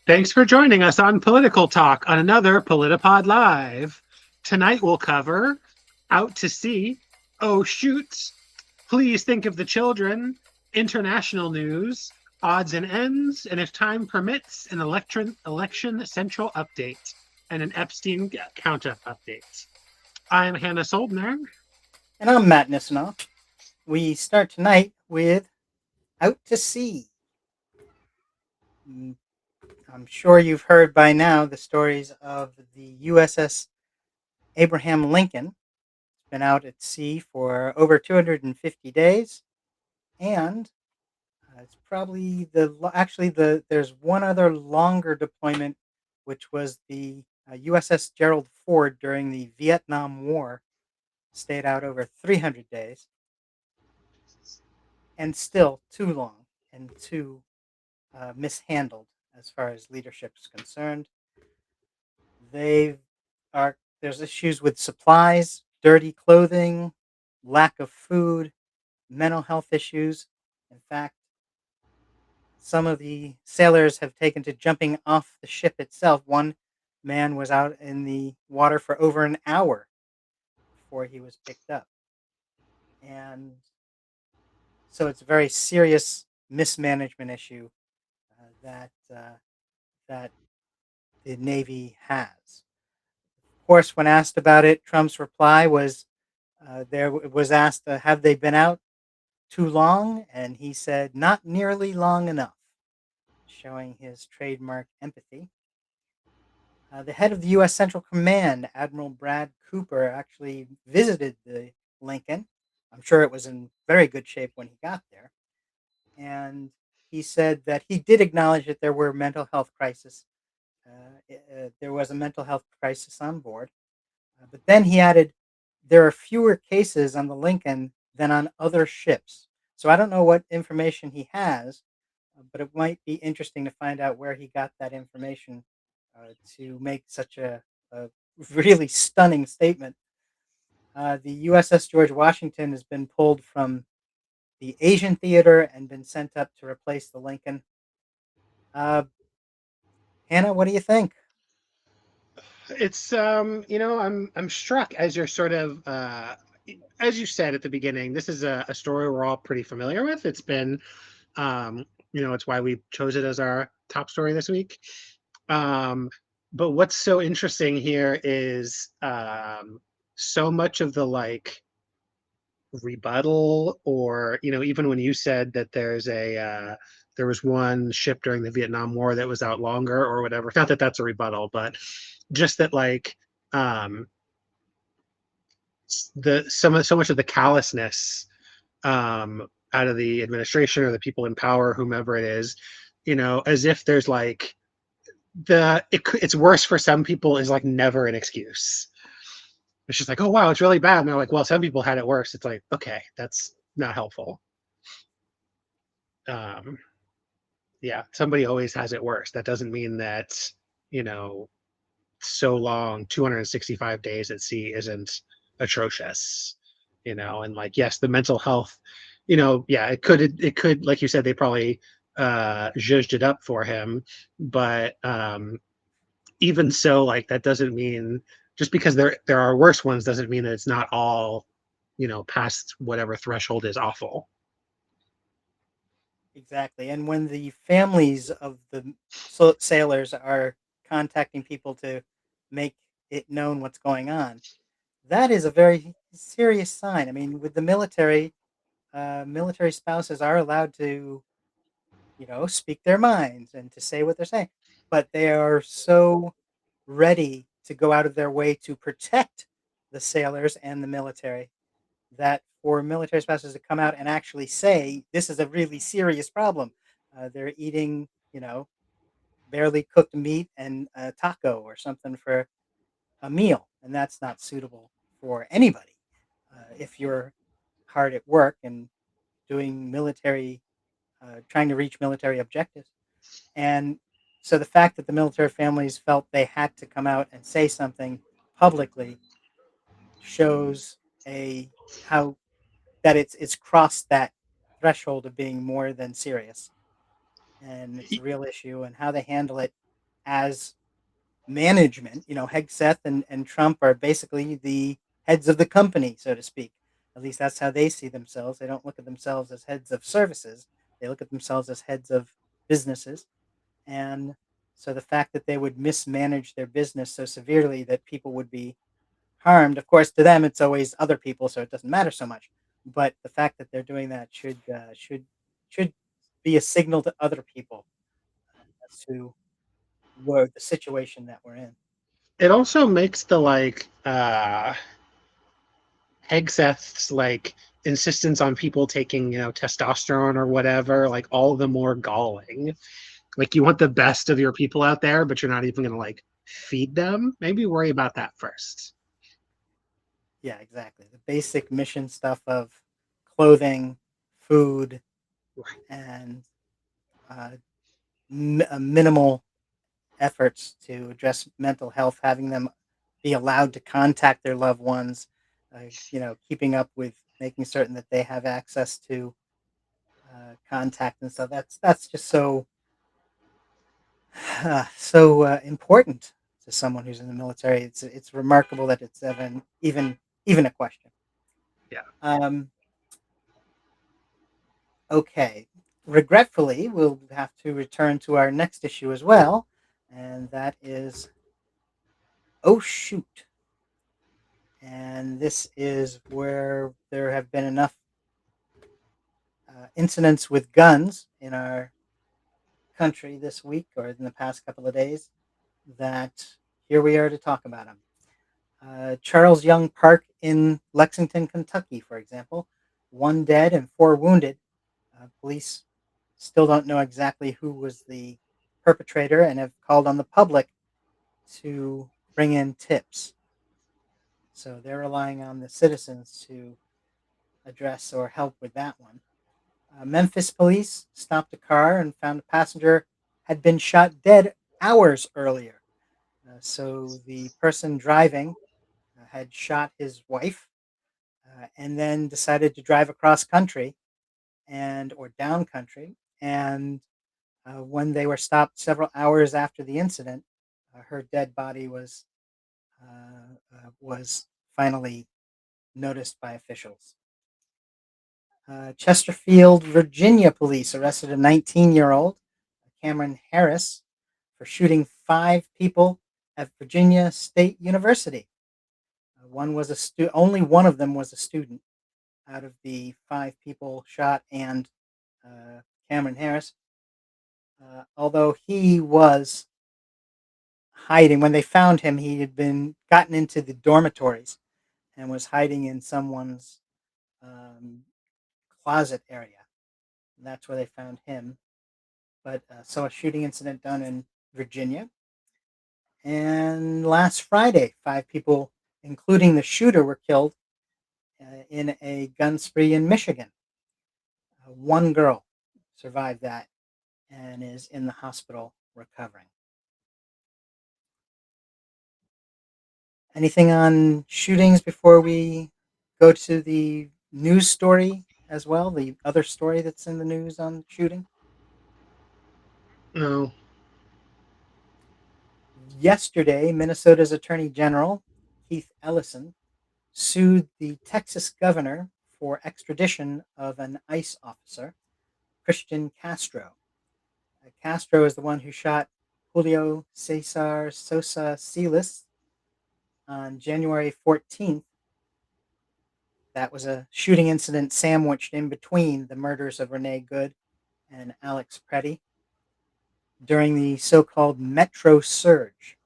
Thanks for joining us on Political Talk on another PolitiPod Live. Tonight we'll cover Out to Sea, Oh Shoot, Please Think of the Children, international news, odds and ends, and if time permits, an election central update and an Epstein count-up update. I'm Hannah Soldner. And I'm Matt Nisanoff. We start tonight with Out to Sea. Mm, I'm sure you've heard by now the stories of the USS Abraham Lincoln. It's been out at sea for over 250 days, and it's probably there's one other longer deployment, which was the USS Gerald Ford during the Vietnam War. Stayed out over 300 days, and still too long and too mishandled as far as leadership is concerned. They there's issues with supplies, dirty clothing, lack of food, mental health issues. In fact, some of the sailors have taken to jumping off the ship itself. One man was out in the water for over an hour before he was picked up. And so it's a very serious mismanagement issue that the Navy has. Of course, when asked about it, Trump's reply was there was asked, have they been out too long? And he said, not nearly long enough, showing his trademark empathy. The head of the U.S. Central Command, Admiral Brad Cooper, actually visited the Lincoln. I'm sure it was in very good shape when he got there. And he said that he did acknowledge that there were mental health crises. There was a mental health crisis on board. But then he added, there are fewer cases on the Lincoln than on other ships. So I don't know what information he has, but it might be interesting to find out where he got that information to make such a really stunning statement. The USS George Washington has been pulled from the Asian theater and been sent up to replace the Lincoln. Uh, Hannah, what do you think? It's I'm struck as you're sort of as you said at the beginning, this is a story we're all pretty familiar with. It's been it's why we chose it as our top story this week. Um, but what's so interesting here is so much of the like rebuttal, or even when you said that there was one ship during the Vietnam War that was out longer or whatever. Not that that's a rebuttal, but just that like um the so much of the callousness out of the administration or the people in power, whomever it is, as if there's like it's worse for some people is like never an excuse. It's just like, oh wow, it's really bad, and they're like, well, some people had it worse. It's like, okay, that's not helpful. um yeah, somebody always has it worse. That doesn't mean that you know so long, 265 days at sea isn't atrocious. And like, yes, the mental health, yeah, it could, like you said, they probably zhuzhed it up for him. But even so, like, that doesn't mean, just because there are worse ones doesn't mean that it's not all, past whatever threshold is awful. Exactly. And when the families of the sailors are contacting people to make it known what's going on, that is a very serious sign. I mean, with the military, military spouses are allowed to, speak their minds and to say what they're saying, but they are so ready to go out of their way to protect the sailors and the military that for military spouses to come out and actually say this is a really serious problem. They're eating, barely cooked meat and a taco or something for a meal, and that's not suitable for anybody. If you're hard at work and doing military, trying to reach military objectives, and so the fact that the military families felt they had to come out and say something publicly shows a how that it's crossed that threshold of being more than serious, and it's a real issue. And how they handle it, as management. Hegseth and Trump are basically the heads of the company, so to speak. At least that's how they see themselves. They don't look at themselves as heads of services. They look at themselves as heads of businesses. And so the fact that they would mismanage their business so severely that people would be harmed, of course, to them it's always other people, so it doesn't matter so much. But the fact that they're doing that should be a signal to other people as to where the situation that we're in. It also makes the Hegseth's insistence on people taking, testosterone or whatever, like all the more galling. Like you want the best of your people out there, but you're not even gonna feed them. Maybe worry about that first. Yeah, exactly. The basic mission stuff of clothing, food, Right. and uh, minimal efforts to address mental health, having them be allowed to contact their loved ones, keeping up with making certain that they have access to contact and stuff. That's just so important to someone who's in the military. It's remarkable that it's even a question. Yeah. Um, okay, regretfully, we'll have to return to our next issue as well, and that is oh shoot. And this is where there have been enough incidents with guns in our country this week or in the past couple of days that here we are to talk about them. Charles Young Park in Lexington, Kentucky, for example, one dead and four wounded. Police still don't know exactly who was the perpetrator and have called on the public to bring in tips. So they're relying on the citizens to address or help with that one. Memphis police stopped a car and found a passenger had been shot dead hours earlier. So the person driving had shot his wife and then decided to drive across country and or down country. And when they were stopped several hours after the incident, her dead body was finally noticed by officials. Chesterfield, Virginia police arrested a 19-year-old, Cameron Harris, for shooting five people at Virginia State University. One was only one of them was a student out of the five people shot, and Cameron Harris, although he was hiding when they found him, he had been gotten into the dormitories and was hiding in someone's um, closet area. And that's where they found him. But so a shooting incident done in Virginia. And last Friday, five people, including the shooter, were killed in a gun spree in Michigan. One girl survived that and is in the hospital recovering. Anything on shootings before we go to the news story as well? The other story that's in the news on shooting? No. Yesterday, Minnesota's Attorney General, Keith Ellison, sued the Texas governor for extradition of an ICE officer, Christian Castro. Castro is the one who shot Julio Cesar Sosa Silas on January 14th. That was a shooting incident sandwiched in between the murders of Renee Good and Alex Preddy during the so-called Metro Surge.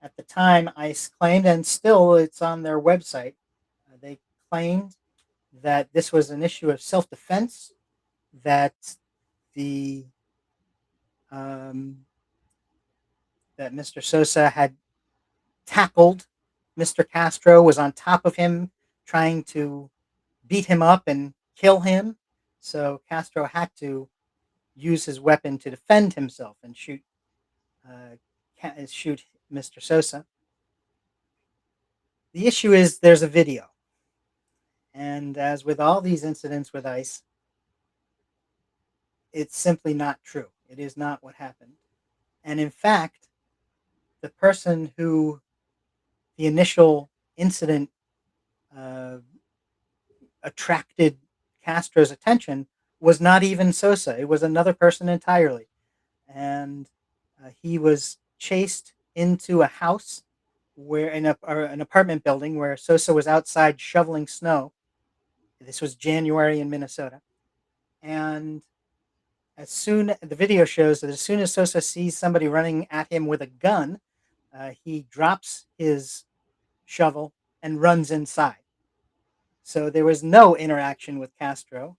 At the time, ICE claimed, and still it's on their website, they claimed that this was an issue of self-defense, that the um, that Mr. Sosa had tackled Mr. Castro, was on top of him, trying to beat him up and kill him. So Castro had to use his weapon to defend himself and shoot Mr. Sosa. The issue is there's a video, and as with all these incidents with ICE, it's simply not true. It is not what happened. And in fact, the person who the initial incident uh, attracted Castro's attention was not even Sosa. It was another person entirely. And he was chased into a house where an apartment building where Sosa was outside shoveling snow. This was January in Minnesota. And the video shows that as soon as Sosa sees somebody running at him with a gun, he drops his shovel and runs inside. So there was no interaction with Castro.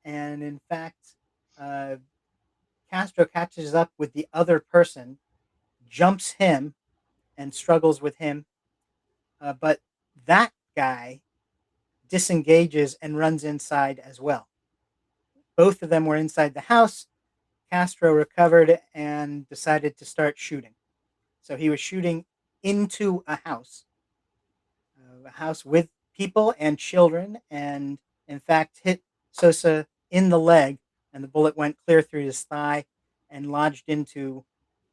And in fact, uh, Castro catches up with the other person, jumps him, and struggles with him. But that guy disengages and runs inside as well. Both of them were inside the house. Castro recovered and decided to start shooting. So he was shooting into a house with people and children, and in fact hit Sosa in the leg, and the bullet went clear through his thigh and lodged into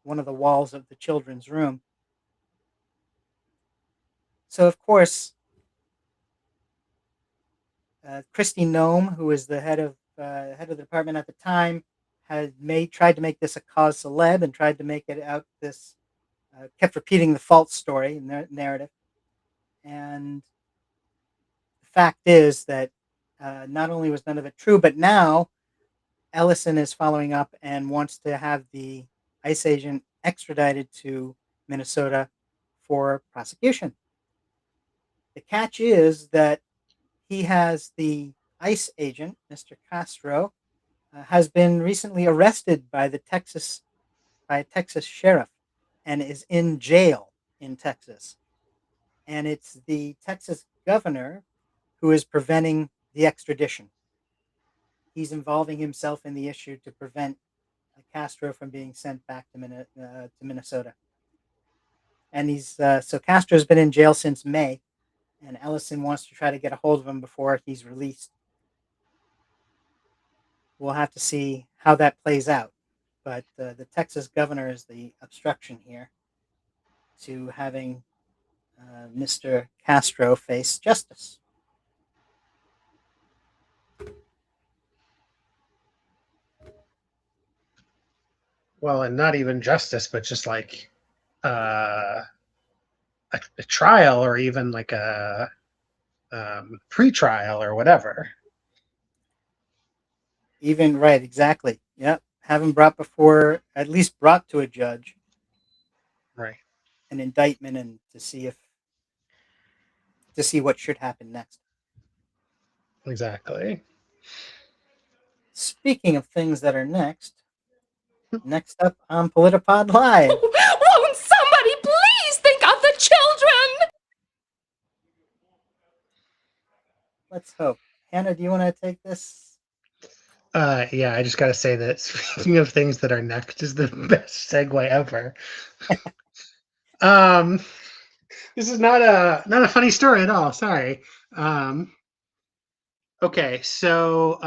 one of the walls of the children's room. So, of course, Christy Nome, who was the head of the department at the time, had tried to make this a cause celeb and tried to make it out this kept repeating the false story in the narrative. And the fact is that not only was none of it true, but now Ellison is following up and wants to have the ICE agent extradited to Minnesota for prosecution. The catch is that he has the ICE agent, Mr. Castro, has been recently arrested by a Texas sheriff and is in jail in Texas. And it's the Texas governor who is preventing the extradition. He's involving himself in the issue to prevent Castro from being sent back to Minnesota. And so Castro's been in jail since May, and Ellison wants to try to get a hold of him before he's released. We'll have to see how that plays out. But the Texas governor is the obstruction here to having Mr. Castro face justice. Well, and not even justice, but just like uh, a trial or even like a pre-trial or whatever. Even right, exactly. Yep. Have him brought before, at least brought to a judge, Right. an indictment, and to see what should happen next. Exactly. Speaking of things that are next up on PolitiPod Live. Won't somebody please think of the children? Let's hope. Hannah, do you want to take this? Yeah, I just got to say that speaking of things that are next is the best segue ever. um, this is not a funny story at all. Sorry. Okay, so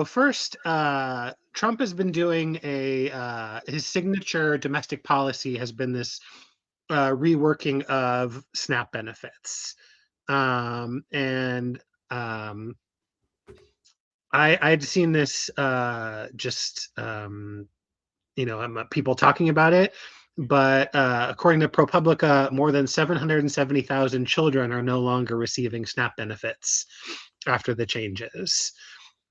first, Trump has been doing his signature domestic policy has been this reworking of SNAP benefits, and I'd seen this people talking about it, but according to ProPublica, more than 770,000 children are no longer receiving SNAP benefits after the changes.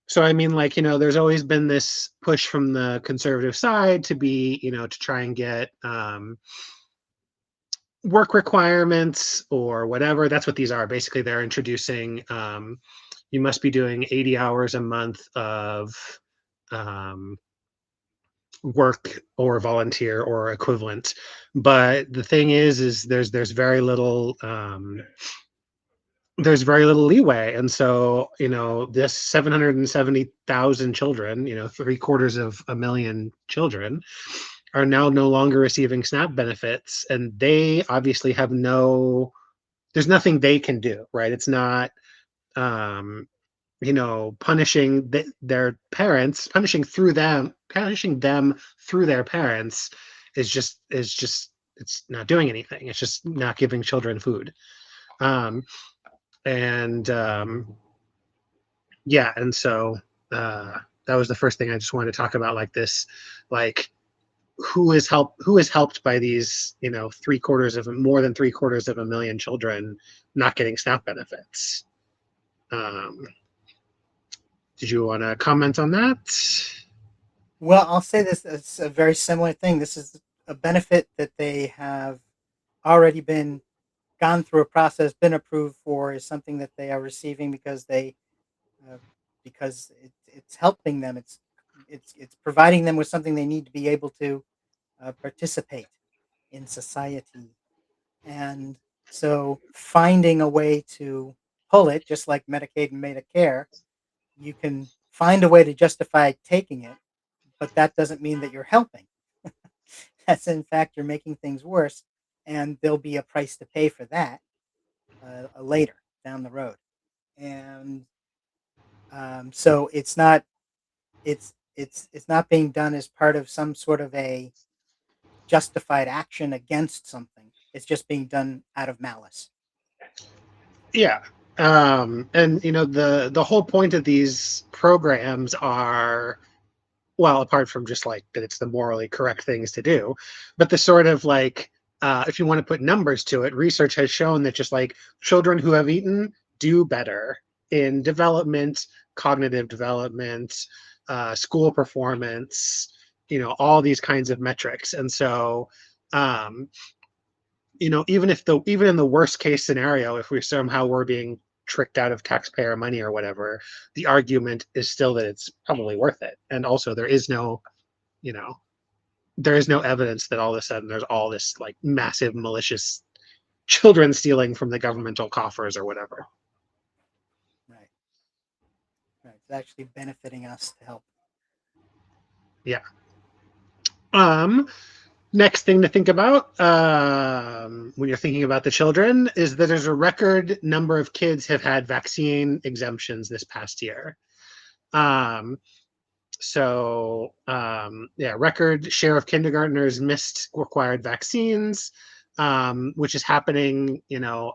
So I mean, like, there's always been this push from the conservative side to be, to try and get work requirements or whatever. That's what these are. Basically, they're introducing you must be doing 80 hours a month of work or volunteer or equivalent. But the thing is there's very little leeway. And so, this 770,000 children, 3/4 of a million children are now no longer receiving SNAP benefits. And they obviously have there's nothing they can do, right? It's not, punishing their parents, punishing them through their parents is just it's not doing anything. It's just not giving children food. Um, and yeah, and so that was the first thing I just wanted to talk about, like this, like who is helped by these, more than 750,000 children not getting SNAP benefits. Um, did you want to comment on that? Well, I'll say this: it's a very similar thing. This is a benefit that they have already been gone through a process, been approved for, is something that they are receiving because uh, it's helping them. It's providing them with something they need to be able to participate in society, and so finding a way to pull it, just like Medicaid and Medicare, you can find a way to justify taking it, but that doesn't mean that you're helping. That's in fact you're making things worse, and there'll be a price to pay for that later down the road. And so it's not being done as part of some sort of a justified action against something. It's just being done out of malice. Yeah. And the whole point of these programs are, well, apart from just like that it's the morally correct things to do, but the sort of like, if you want to put numbers to it, research has shown that just like children who have eaten do better in development, cognitive development, school performance, all these kinds of metrics. And so, um, even in the worst case scenario, if we're being tricked out of taxpayer money or whatever, the argument is still that it's probably worth it. And also you know, there is no evidence that all of a sudden there's all this like massive malicious children stealing from the governmental coffers or whatever. Right. Right. It's actually benefiting us to help. Yeah. Um, Next thing to think about, when you're thinking about the children, is that there's a record number of kids have had vaccine exemptions this past year. Um, yeah, record share of kindergartners missed required vaccines, which is happening,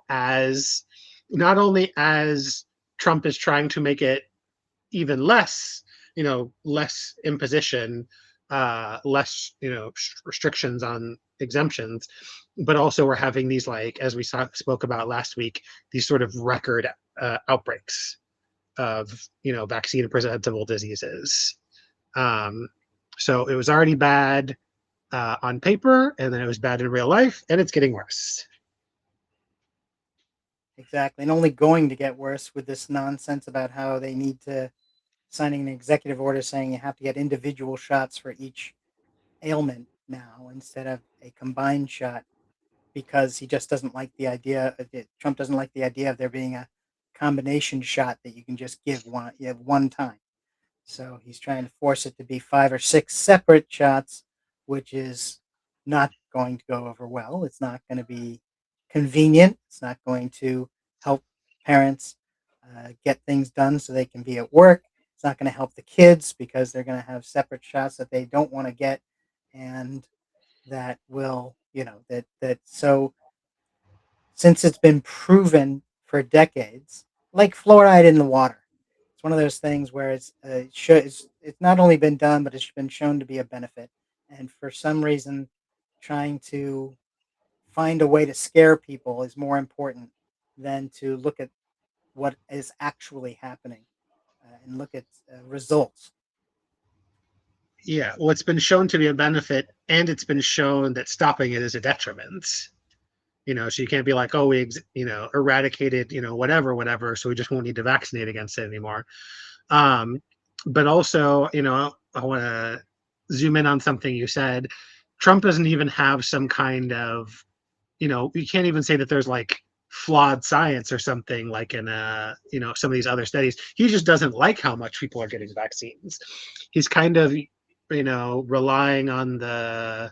as not only as Trump is trying to make it even less, less imposition, less, restrictions on exemptions, but also we're having these, like, as we spoke about last week, these sort of record outbreaks of, vaccine preventable diseases. Um, so it was already bad on paper, and then it was bad in real life, and it's getting worse. Exactly. And only going to get worse with this nonsense about how they need to signing an executive order saying you have to get individual shots for each ailment now instead of a combined shot, because he just doesn't like the idea. Trump doesn't like the idea of there being a combination shot that you can just give one time. So he's trying to force it to be 5 or 6 separate shots, which is not going to go over well. It's not going to be convenient. It's not going to help parents get things done so they can be at work. It's not going to help the kids because they're going to have separate shots that they don't want to get, and that will, so since it's been proven for decades, like fluoride in the water. It's one of those things where it's not only been done, but it's been shown to be a benefit. And for some reason, trying to find a way to scare people is more important than to look at what is actually happening and look at results. Yeah, well, it's been shown to be a benefit, and it's been shown that stopping it is a detriment. So you can't be like, oh, eradicated, whatever, so we just won't need to vaccinate against it anymore. But also, I want to zoom in on something you said. Trump doesn't even have some kind of, you can't even say that there's like flawed science or something like in some of these other studies. He just doesn't like how much people are getting vaccines. He's kind of, relying on the,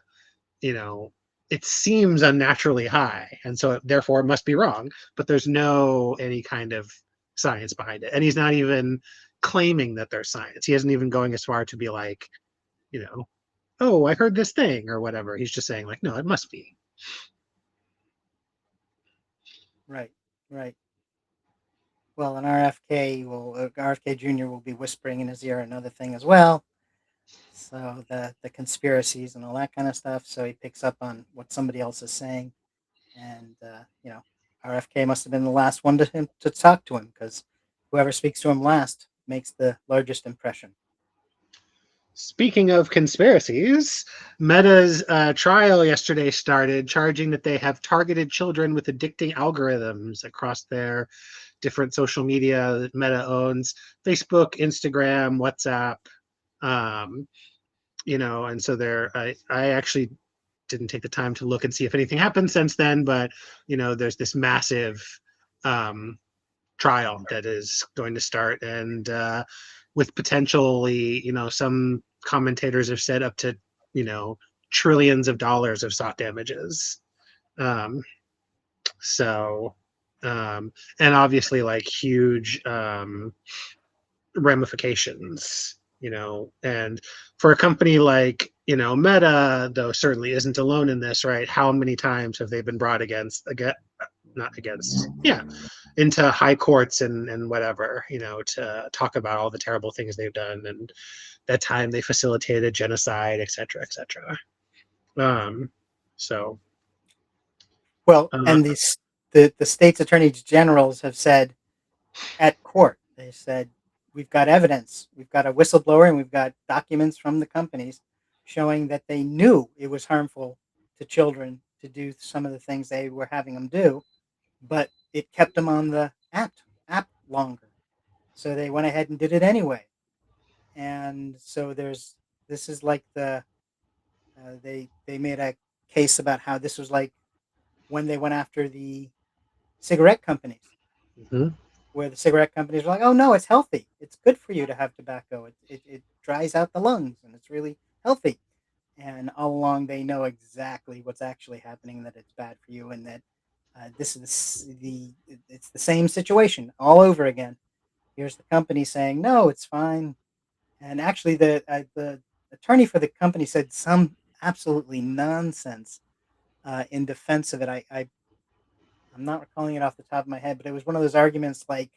it seems unnaturally high, and so therefore it must be wrong, but there's no any kind of science behind it, and he's not even claiming that there's science. He isn't even going as far to be like, you know, oh, I heard this thing or whatever. He's just saying like, no, it must be. Right, right. Well, and RFK Jr. will be whispering in his ear another thing as well. So the conspiracies and all that kind of stuff. So he picks up on what somebody else is saying, and RFK must have been the last one to talk to him, because whoever speaks to him last makes the largest impression. Speaking of conspiracies, Meta's trial yesterday started, charging that they have targeted children with addicting algorithms across their different social media that Meta owns: Facebook, Instagram, WhatsApp. Um, and so I actually didn't take the time to look and see if anything happened since then, but there's this massive um, trial that is going to start, and with potentially, some commentators have said up to, trillions of dollars of sought damages. Um, so, and obviously, like, huge ramifications, and for a company like, Meta, though, certainly isn't alone in this, right? How many times have they been brought not against, yeah, into high courts and whatever, to talk about all the terrible things they've done, and that time they facilitated genocide, et cetera, et cetera. So, Well, uh, and the state's attorneys generals have said at court, they said, we've got evidence, we've got a whistleblower, and we've got documents from the companies showing that they knew it was harmful to children to do some of the things they were having them do, but it kept them on the app longer. So they went ahead and did it anyway. And so this is like they made a case about how this was like when they went after the cigarette companies, mhm. where the cigarette companies were like, "Oh no, it's healthy. It's good for you to have tobacco. It dries out the lungs and it's really healthy." And all along, they know exactly what's actually happening, that it's bad for you, and that this is it's the same situation all over again. Here's the company saying, "No, it's fine," and actually, the attorney for the company said some absolutely nonsense in defense of it. I'm not recalling it off the top of my head, but it was one of those arguments like,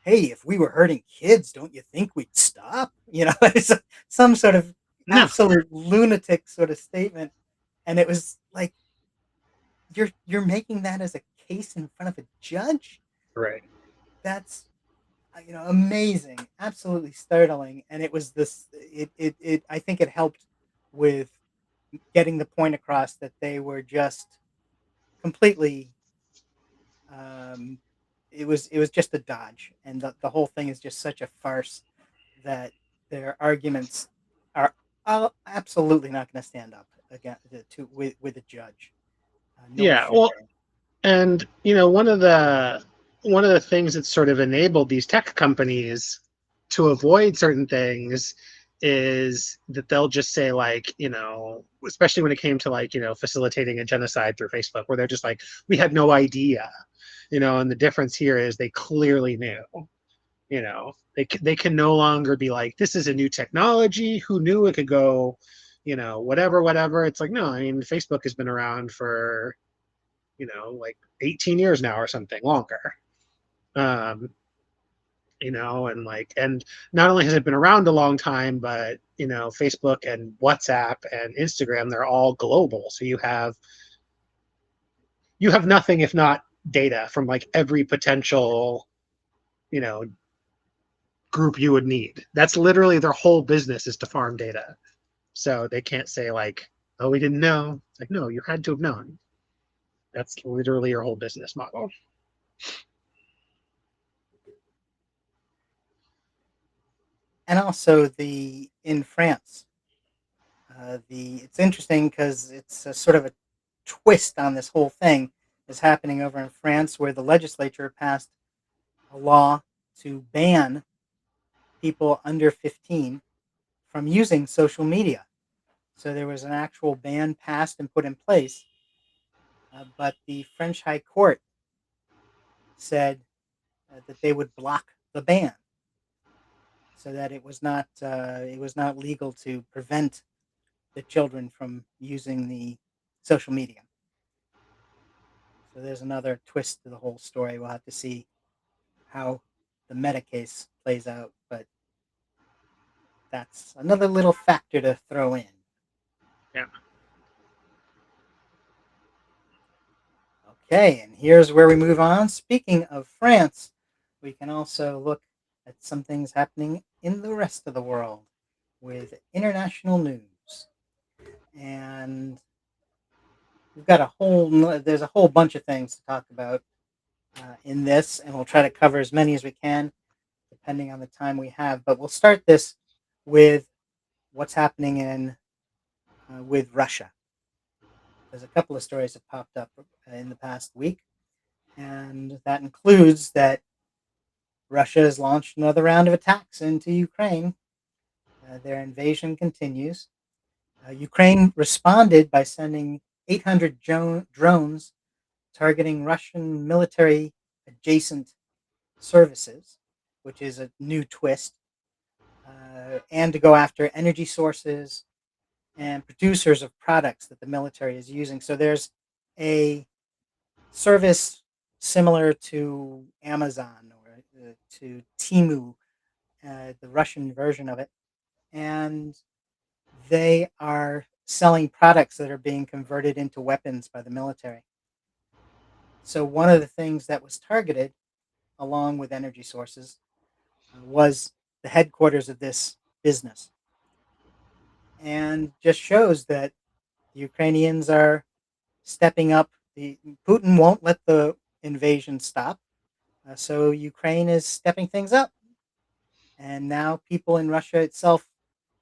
"Hey, if we were hurting kids, don't you think we'd stop?" It's some sort of No, absolute lunatic sort of statement, and it was like, you're making that as a case in front of a judge. right. That's amazing, absolutely startling, and it was this. It I think it helped with getting the point across that they were just completely. Um, it was just a dodge, and the whole thing is just such a farce that their arguments are absolutely not going to stand up again with a judge. No Yeah, shame. well, and one of the things that sort of enabled these tech companies to avoid certain things is that they'll just say, like, especially when it came to, like, facilitating a genocide through Facebook, where they're just like, we had no idea, and the difference here is they clearly knew. They can no longer be like, this is a new technology, who knew it could go, whatever. It's like, no, I mean, Facebook has been around for, like 18 years now or something longer. um and not only has it been around a long time, but Facebook and WhatsApp and Instagram, they're all global, so you have nothing if not data from, like, every potential you know group you would need. That's literally their whole business, is to farm data. So they can't say, like, oh, we didn't know. It's like, no, you had to have known. That's literally your whole business model. And also the in France, the it's interesting because it's a sort of a twist on this whole thing is happening over in France, where the legislature passed a law to ban people under 15 from using social media. So there was an actual ban passed and put in place, but the French High Court said that they would block the ban, so that it was not legal to prevent the children from using the social media. So there's another twist to the whole story. We'll have to see how the meta case plays out, but that's another little factor to throw in. Yeah. Okay, and here's where we move on. Speaking of France, we can also look at some things happening in the rest of the world with international news. And there's a whole bunch of things to talk about in this, and we'll try to cover as many as we can depending on the time we have. But we'll start this with what's happening with Russia. There's a couple of stories that popped up in the past week, and that includes that Russia has launched another round of attacks into Ukraine. Their invasion continues. Ukraine responded by sending 800 drones targeting Russian military adjacent services, which is a new twist, and to go after energy sources and producers of products that the military is using. So there's a service similar to Amazon or to Temu, the Russian version of it, and they are selling products that are being converted into weapons by the military. So one of the things that was targeted, along with energy sources, was the headquarters of this business, and just shows that the Ukrainians are stepping up. Putin won't let the invasion stop, so Ukraine is stepping things up, and now people in Russia itself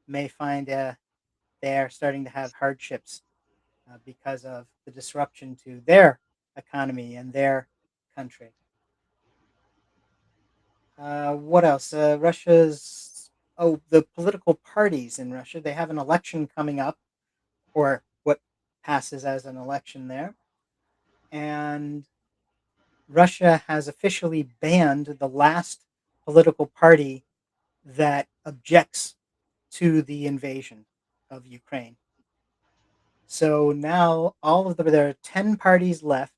may find they are starting to have hardships because of the disruption to their economy and their country. What else? The political parties in Russia, they have an election coming up, or what passes as an election there. And Russia has officially banned the last political party that objects to the invasion of Ukraine. So now there are 10 parties left,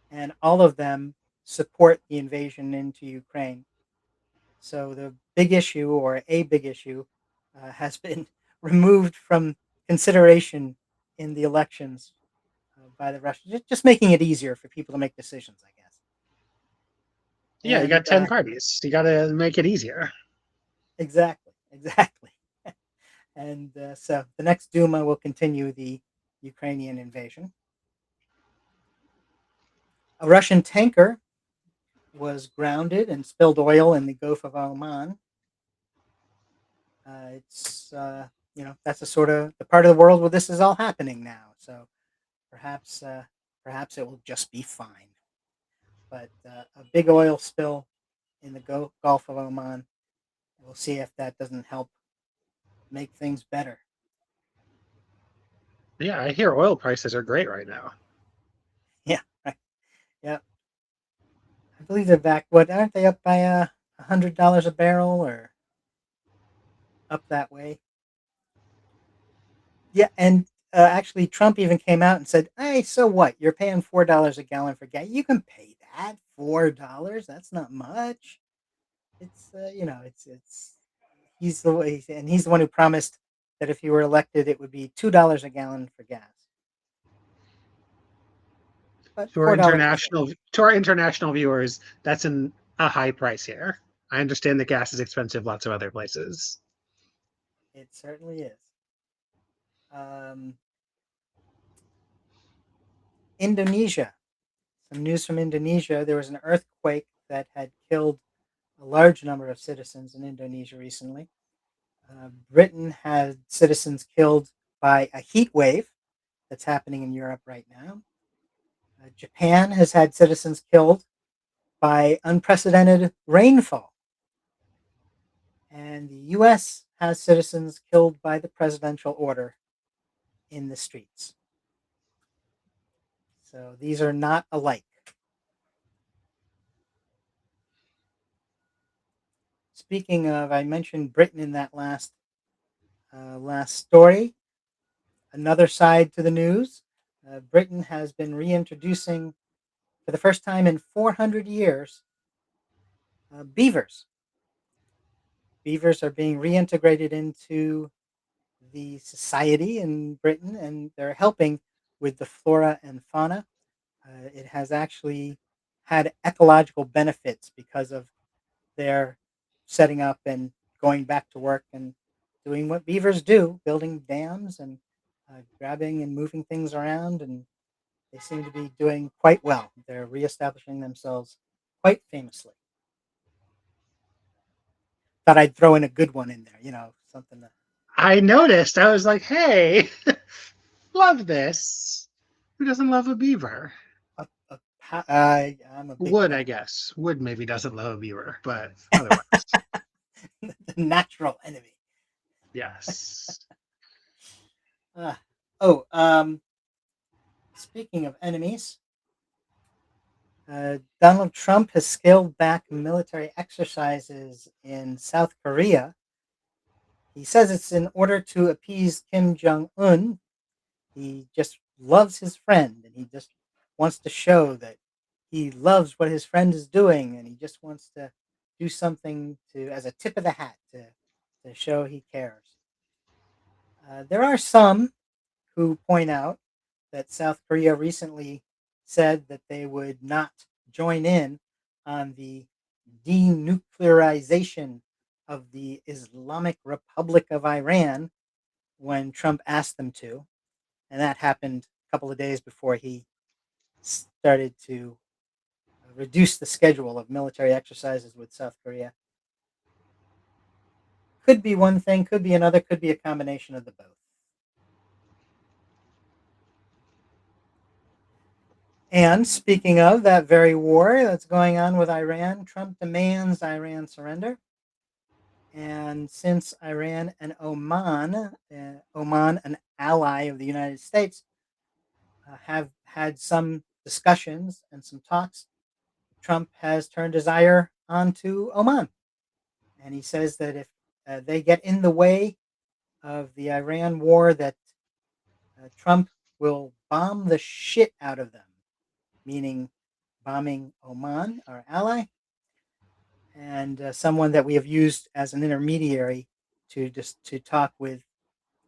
and all of them support the invasion into Ukraine. So the big issue, or a big issue, has been removed from consideration in the elections by the Russians, just making it easier for people to make decisions, I guess. Yeah, you got And 10 parties. You got to make it easier. exactly. And so the next Duma will continue the Ukrainian invasion. A Russian tanker was grounded and spilled oil in the Gulf of Oman. It's that's the sort of the part of the world where this is all happening now. So perhaps perhaps it will just be fine. But a big oil spill in the Gulf of Oman. We'll see if that doesn't help make things better. Yeah, I hear oil prices are great right now. Yeah, right. Yeah, I believe they're back. What aren't they up by $100 a barrel or up that way? Yeah, and actually, Trump even came out and said, "Hey, so what? You're paying $4 a gallon for gas. You can pay that $4. That's not much. It's it's he's the way, and he's the one who promised that if he were elected, it would be $2 a gallon for gas. But $4 is good. To our international viewers, that's a high price here. I understand that gas is expensive lots of other places. It certainly is. Um, Indonesia. Some news from Indonesia. There was an earthquake that had killed a large number of citizens in Indonesia recently. Britain had citizens killed by a heat wave that's happening in Europe right now. Japan has had citizens killed by unprecedented rainfall. And the US has citizens killed by the presidential order in the streets. So these are not alike. Speaking of, I mentioned Britain in that last story. Another side to the news: Britain has been reintroducing, for the first time in 400 years, beavers. Beavers are being reintegrated into the society in Britain, and they're helping with the flora and fauna. It has actually had ecological benefits because of their setting up and going back to work and doing what beavers do, building dams and grabbing and moving things around. And they seem to be doing quite well. They're reestablishing themselves quite famously. Thought I'd throw in a good one in there, something that I noticed. I was like, hey, love this. Who doesn't love a beaver? I'm a big Wood, fan. I guess. Wood maybe doesn't love a beaver, but otherwise, The natural enemy. yes. Uh, oh, speaking of enemies, Donald Trump has scaled back military exercises in South Korea. He says it's in order to appease Kim Jong Un. He just loves his friend, and he just wants to show that he loves what his friend is doing, and he just wants to do something to as a tip of the hat to show he cares. There are some who point out that South Korea recently said that they would not join in on the denuclearization of the Islamic Republic of Iran when Trump asked them to. And that happened a couple of days before he started to reduce the schedule of military exercises with South Korea. Could be one thing, could be another, could be a combination of the both. And speaking of that very war that's going on with Iran, Trump demands Iran surrender. And since Iran and Oman, an ally of the United States, have had some discussions and some talks, Trump has turned his ire onto Oman. And he says that if they get in the way of the Iran war, that Trump will bomb the shit out of them, meaning bombing Oman, our ally, and someone that we have used as an intermediary to talk with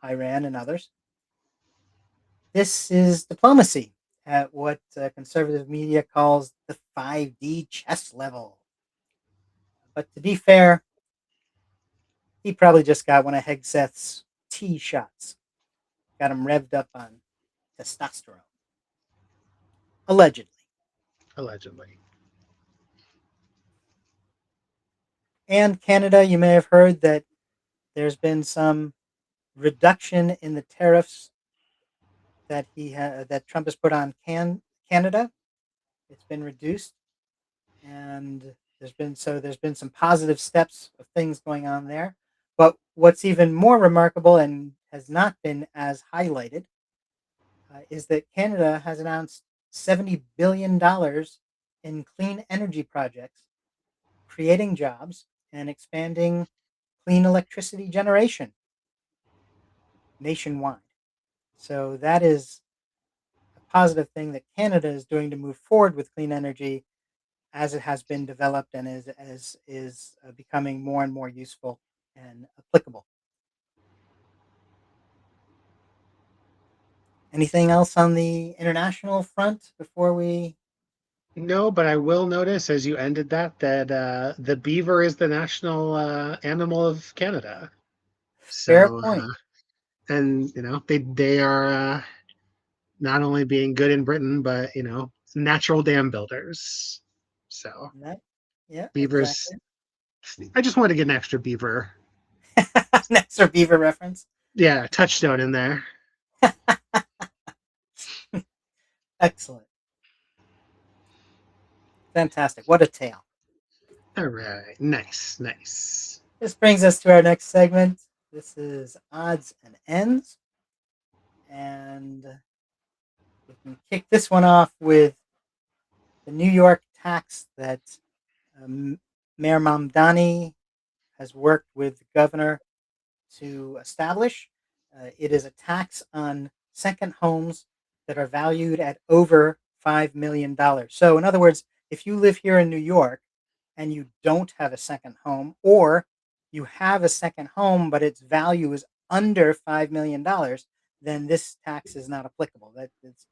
Iran and others. This is diplomacy at what conservative media calls the 5D chess level. But to be fair, he probably just got one of Hegseth's T shots, got him revved up on testosterone, allegedly. Allegedly. And Canada, you may have heard that there's been some reduction in the tariffs that Trump has put on Canada. It's been reduced, and there's been some positive steps of things going on there. But what's even more remarkable and has not been as highlighted is that Canada has announced $70 billion in clean energy projects, creating jobs and expanding clean electricity generation nationwide. So that is a positive thing that Canada is doing to move forward with clean energy as it has been developed and is becoming more and more useful and applicable. Anything else on the international front before we? No, but I will notice as you ended that the beaver is the national animal of Canada. Fair So, point. and they are not only being good in Britain, but natural dam builders. So That, yeah, beavers. exactly. I just wanted to get an extra beaver, That's our beaver reference. yeah, touchstone in there. Excellent. Fantastic. What a tale. All right, nice, nice. This brings us to our next segment. This is odds and ends. And we can kick this one off with the New York tax that Mayor Mamdani has worked with the governor to establish. It is a tax on second homes that are valued at over $5 million. So, in other words, if you live here in New York and you don't have a second home, or you have a second home but its value is under $5 million, then this tax is not applicable.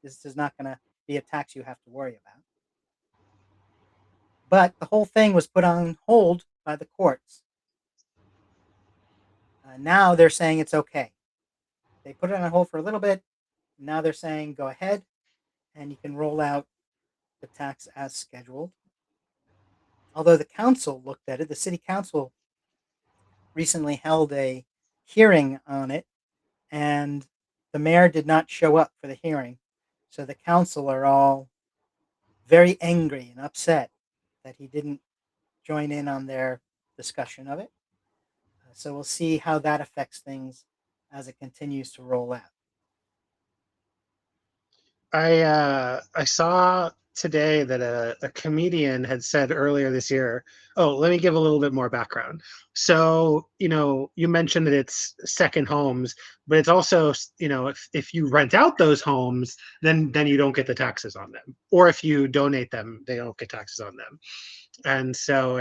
This is not going to be a tax you have to worry about. But the whole thing was put on hold by the courts. Now they're saying it's okay. They put it on hold for a little bit. Now they're saying go ahead and you can roll out the tax as scheduled. Although the council looked at it, the city council recently held a hearing on it, and the mayor did not show up for the hearing. So the council are all very angry and upset that he didn't join in on their discussion of it. So we'll see how that affects things as it continues to roll out. I saw today that a comedian had said earlier this year. Oh, let me give a little bit more background. So, you mentioned that it's second homes, but it's also, if you rent out those homes, then you don't get the taxes on them. Or if you donate them, they don't get taxes on them. And so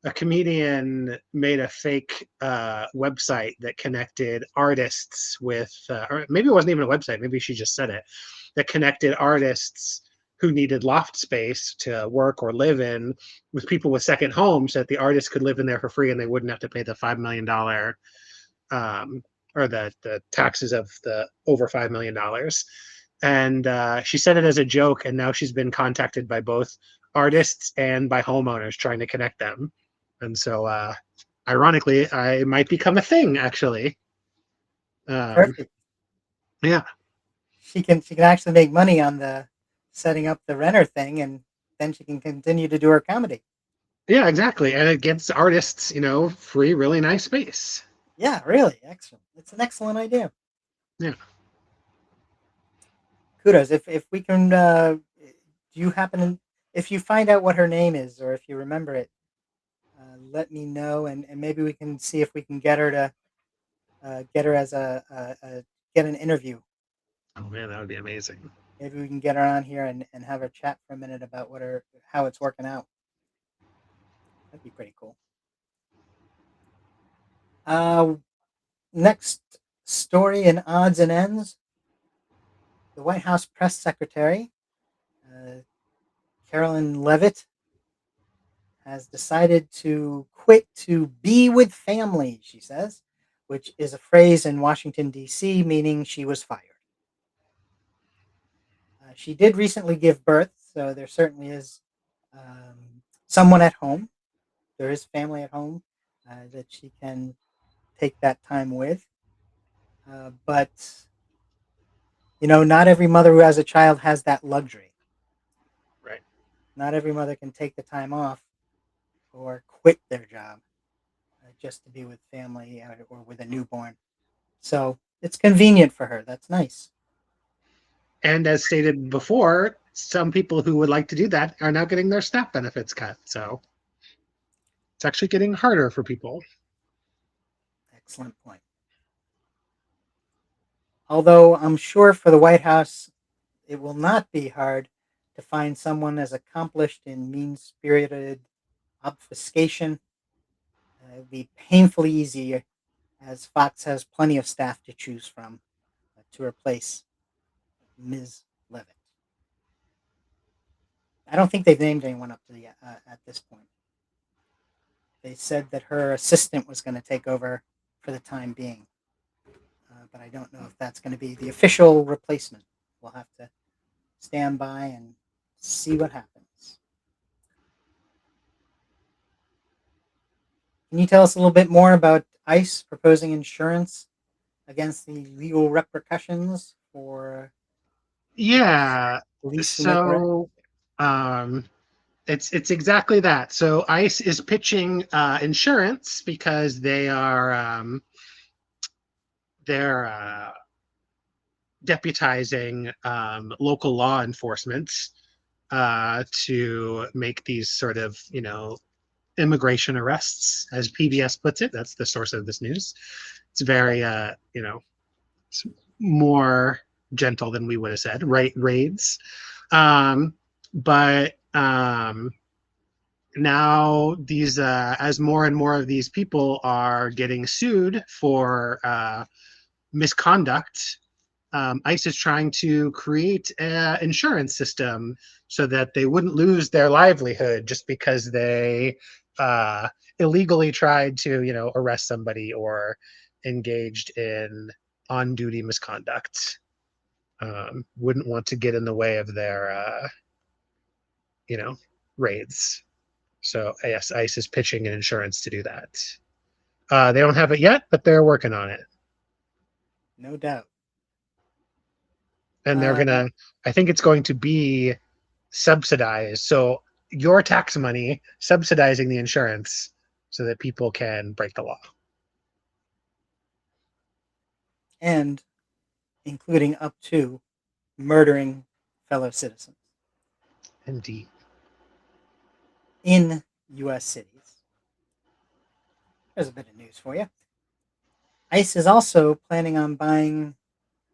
a comedian made a fake website that connected artists with, or maybe it wasn't even a website, maybe she just said it, that connected artists who needed loft space to work or live in with people with second homes, so that the artists could live in there for free and they wouldn't have to pay the $5 million or the taxes of the over $5 million. And she said it as a joke, and now she's been contacted by both artists and by homeowners trying to connect them. And so, ironically, I might become a thing, actually. Perfect. Yeah. She can actually make money on the setting up the renter thing, and then she can continue to do her comedy. Yeah, exactly. And it gets artists, free, really nice space. Yeah, really excellent. It's an excellent idea. Yeah. Kudos. If we can, do you happen to, if you find out what her name is, or if you remember it, let me know, and maybe we can see if we can get her to get her as get an interview. Oh man, that would be amazing. Maybe we can get her on here and have her chat for a minute about how it's working out. That'd be pretty cool. Next story in odds and ends. The White House press secretary, Carolyn Levitt, has decided to quit to be with family, she says, which is a phrase in Washington, D.C., meaning she was fired. She did recently give birth, so there certainly is someone at home. There is family at home that she can take that time with. But, not every mother who has a child has that luxury. Right. Not every mother can take the time off or quit their job just to be with family or with a newborn. So it's convenient for her. That's nice. And as stated before, some people who would like to do that are now getting their SNAP benefits cut. So it's actually getting harder for people. Excellent point. Although I'm sure for the White House, it will not be hard to find someone as accomplished in mean-spirited obfuscation. It would be painfully easy, as Fox has plenty of staff to choose from to replace Ms. Levitt. I don't think they've named anyone up to at this point. They said that her assistant was going to take over for the time being, but I don't know if that's going to be the official replacement. We'll have to stand by and see what happens. Can you tell us a little bit more about ICE proposing insurance against the legal repercussions for Yeah. police who make arrests? So it's exactly that. So ICE is pitching insurance because they're deputizing local law enforcement to make these sort of immigration arrests, as PBS puts it. That's the source of this news. It's very, it's more gentle than we would have said, right? Raids. But now these, as more and more of these people are getting sued for misconduct, ICE is trying to create an insurance system so that they wouldn't lose their livelihood just because they illegally tried to, arrest somebody or engaged in on-duty misconduct. Wouldn't want to get in the way of their, raids. So yes, ICE is pitching an insurance to do that. They don't have it yet, but they're working on it. No doubt. And they're gonna, I think it's going to be subsidized. So your tax money subsidizing the insurance so that people can break the law. And including up to murdering fellow citizens Indeed. in U.S. cities. There's a bit of news for you. ICE is also planning on buying,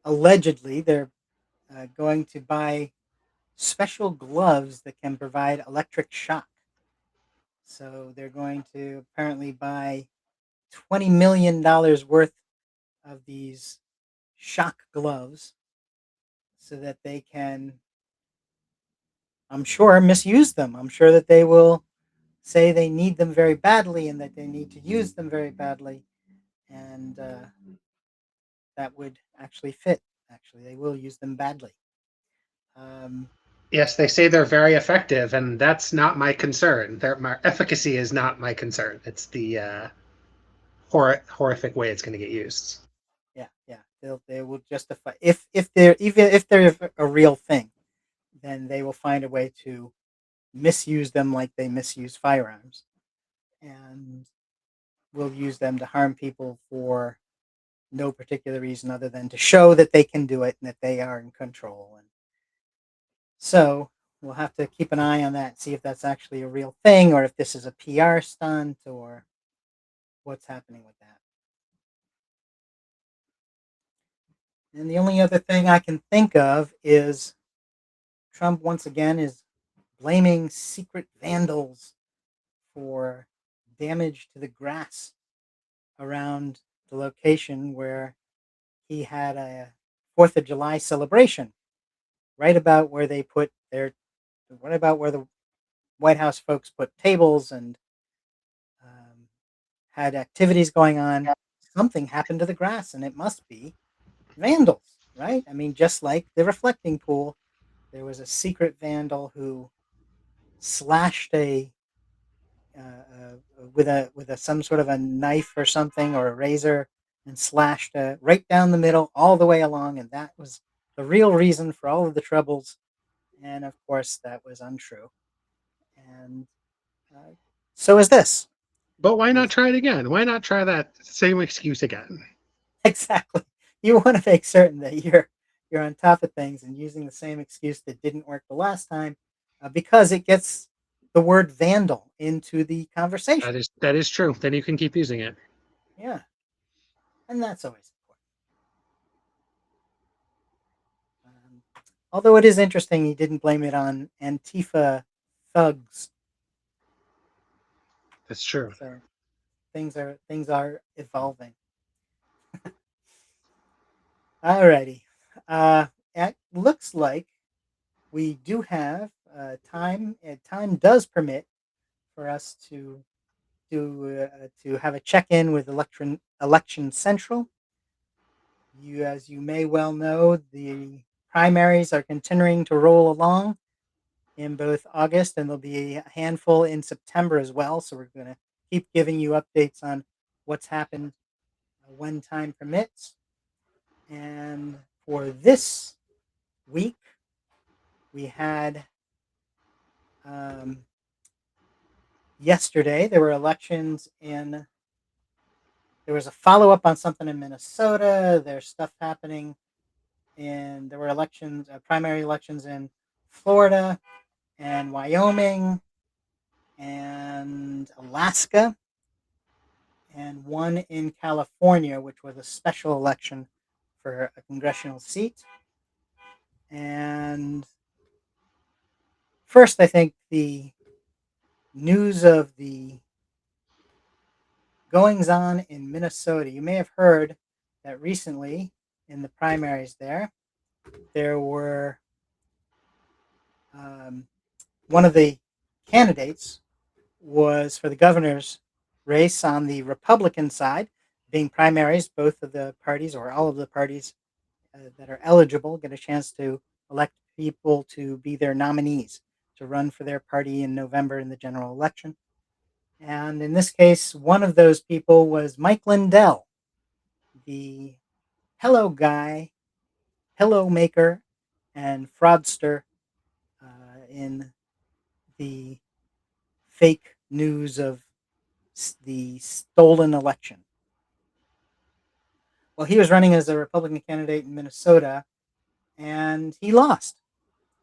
allegedly, they're going to buy special gloves that can provide electric shock. So they're going to apparently buy $20 million worth of these shock gloves so that they can, I'm sure, misuse them. I'm sure that they will say they need them very badly and that they need to use them very badly. And that would actually fit. Actually, they will use them badly. Yes, they say they're very effective, and that's not my concern. My efficacy is not my concern. It's the horrific way it's going to get used. Yeah. They will justify if they're a real thing, then they will find a way to misuse them like they misuse firearms, and will use them to harm people for no particular reason other than to show that they can do it and that they are in control. And so we'll have to keep an eye on that, see if that's actually a real thing or if this is a PR stunt or what's happening with that. And the only other thing I can think of is Trump once again is blaming secret vandals for damage to the grass around the location where he had a 4th of July celebration, right about where they put right about where the White House folks put tables and had activities going on. Something happened to the grass, and it must be vandals, right? I mean, just like the reflecting pool, there was a secret vandal who slashed with a some sort of a knife or something or a razor and slashed right down the middle all the way along, and that was the real reason for all of the troubles. And of course, that was untrue. And so is this. But why not try it again? Why not try that same excuse again? Exactly. You want to make certain that you're on top of things and using the same excuse that didn't work the last time, because it gets the word vandal into the conversation. That is true. Then you can keep using it. Yeah, and that's always important. Although it is interesting, he didn't blame it on Antifa thugs. That's true. So things are evolving. Alrighty. It looks like we do have time. Time does permit for us to have a check-in with Election Central. As you may well know, the primaries are continuing to roll along in both August, and there'll be a handful in September as well. So we're going to keep giving you updates on what's happened when time permits. And for this week, we had yesterday there were elections in. There was a follow up on something in Minnesota. There's stuff happening, and there were elections, primary elections in Florida and Wyoming. and Alaska, and one in California, which was a special election for a congressional seat. And first, I think the news of the goings on in Minnesota. You may have heard that recently in the primaries there were um, one of the candidates was for the governor's race on the Republican side, being primaries. Both of the parties, or all of the parties that are eligible, get a chance to elect people to be their nominees to run for their party in November in the general election. And in this case, one of those people was Mike Lindell, the hello guy, hello maker, and fraudster in the fake news of the stolen election. Well, he was running as a Republican candidate in Minnesota, and he lost.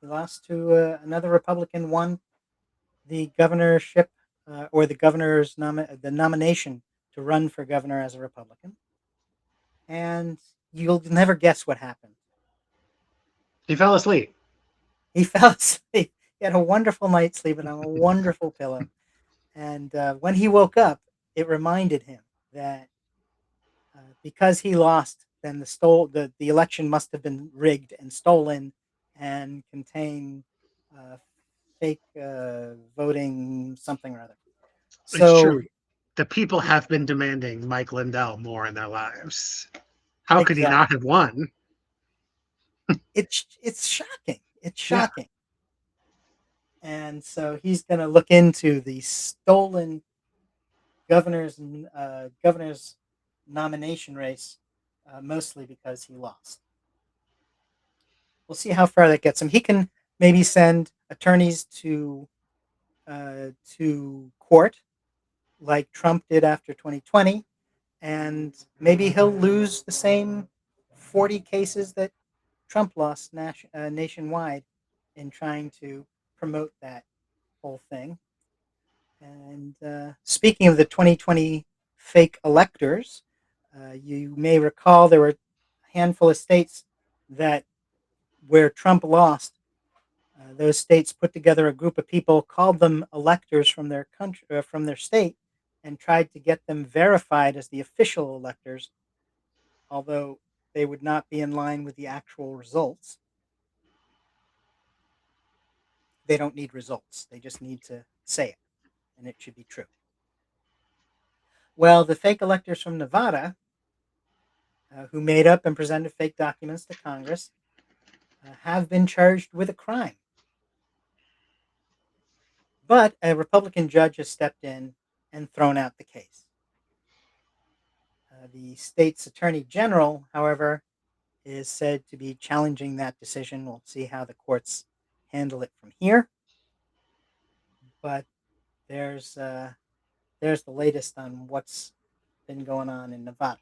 He lost to another Republican, won the governorship or the governor's the nomination to run for governor as a Republican. And you'll never guess what happened. He fell asleep. He fell asleep. He had a wonderful night's sleeping on a wonderful pillow. And when he woke up, it reminded him that because he lost, then the election must have been rigged and stolen and contain uh, fake voting something or other. It's So true. The people have been demanding Mike Lindell more in their lives. How could he exactly, not have won? it's shocking. It's Yeah. shocking. And so he's going to look into the stolen governor's nomination race, mostly because he lost. We'll see how far that gets him. He can maybe send attorneys to court, like Trump did after 2020, and maybe he'll lose the same 40 cases that Trump lost nationwide in trying to promote that whole thing. And speaking of the 2020 fake electors, you may recall there were a handful of states that where Trump lost. Those states put together a group of people, called them electors from their country, from their state, and tried to get them verified as the official electors, although they would not be in line with the actual results. They don't need results; they just need to say it, and it should be true. Well, the fake electors from Nevada, who made up and presented fake documents to Congress, have been charged with a crime. But a Republican judge has stepped in and thrown out the case. The state's attorney general, however, is said to be challenging that decision. We'll see how the courts handle it from here. But there's the latest on what's been going on in Nevada.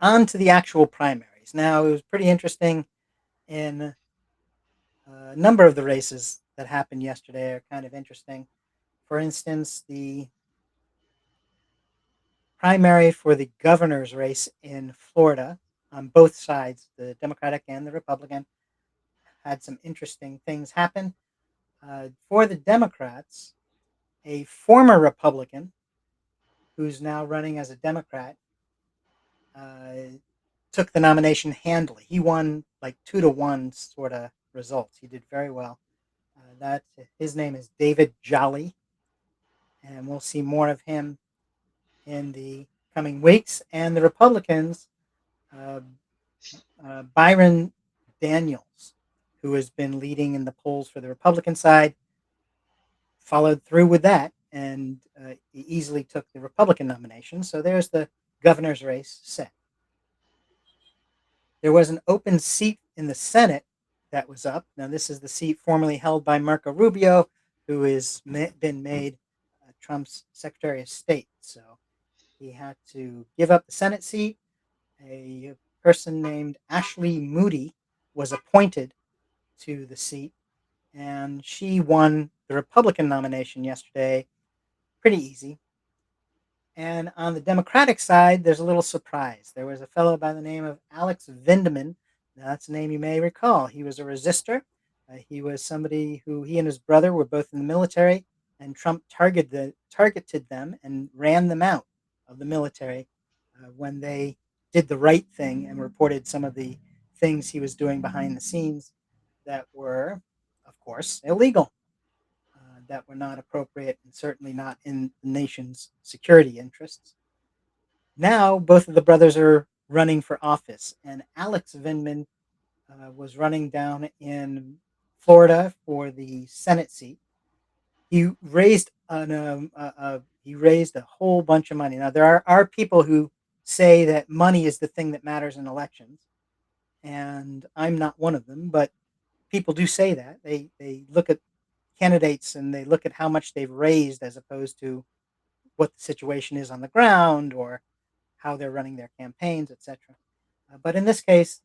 On to the actual primaries. Now, it was pretty interesting in a number of the races that happened yesterday are kind of interesting. For instance, the primary for the governor's race in Florida on both sides, the Democratic and the Republican, had some interesting things happen. For the Democrats, a former Republican who's now running as a Democrat took the nomination handily. He won like 2-1 sort of results. He did very well. His name is David Jolly, and we'll see more of him in the coming weeks. And the Republicans, uh, Byron Daniels, who has been leading in the polls for the Republican side, followed through with that, and he easily took the Republican nomination. So there's the governor's race set. There was an open seat in the Senate that was up. Now, this is the seat formerly held by Marco Rubio, who has been made Trump's Secretary of State. So he had to give up the Senate seat. A person named Ashley Moody was appointed to the seat, and she won the Republican nomination yesterday. Pretty easy. And on the Democratic side, there's a little surprise. There was a fellow by the name of Alex Vindeman. Now, that's a name you may recall. He was a resistor. He was somebody who he and his brother were both in the military, and Trump targeted them and ran them out of the military when they did the right thing and reported some of the things he was doing behind the scenes that were, of course, illegal, that were not appropriate and certainly not in the nation's security interests. Now, both of the brothers are running for office, and Alex Vindman was running down in Florida for the Senate seat. He raised a whole bunch of money. Now, there are people who say that money is the thing that matters in elections, and I'm not one of them, but people do say that. They look at candidates and they look at how much they've raised as opposed to what the situation is on the ground or how they're running their campaigns, etc. But in this case,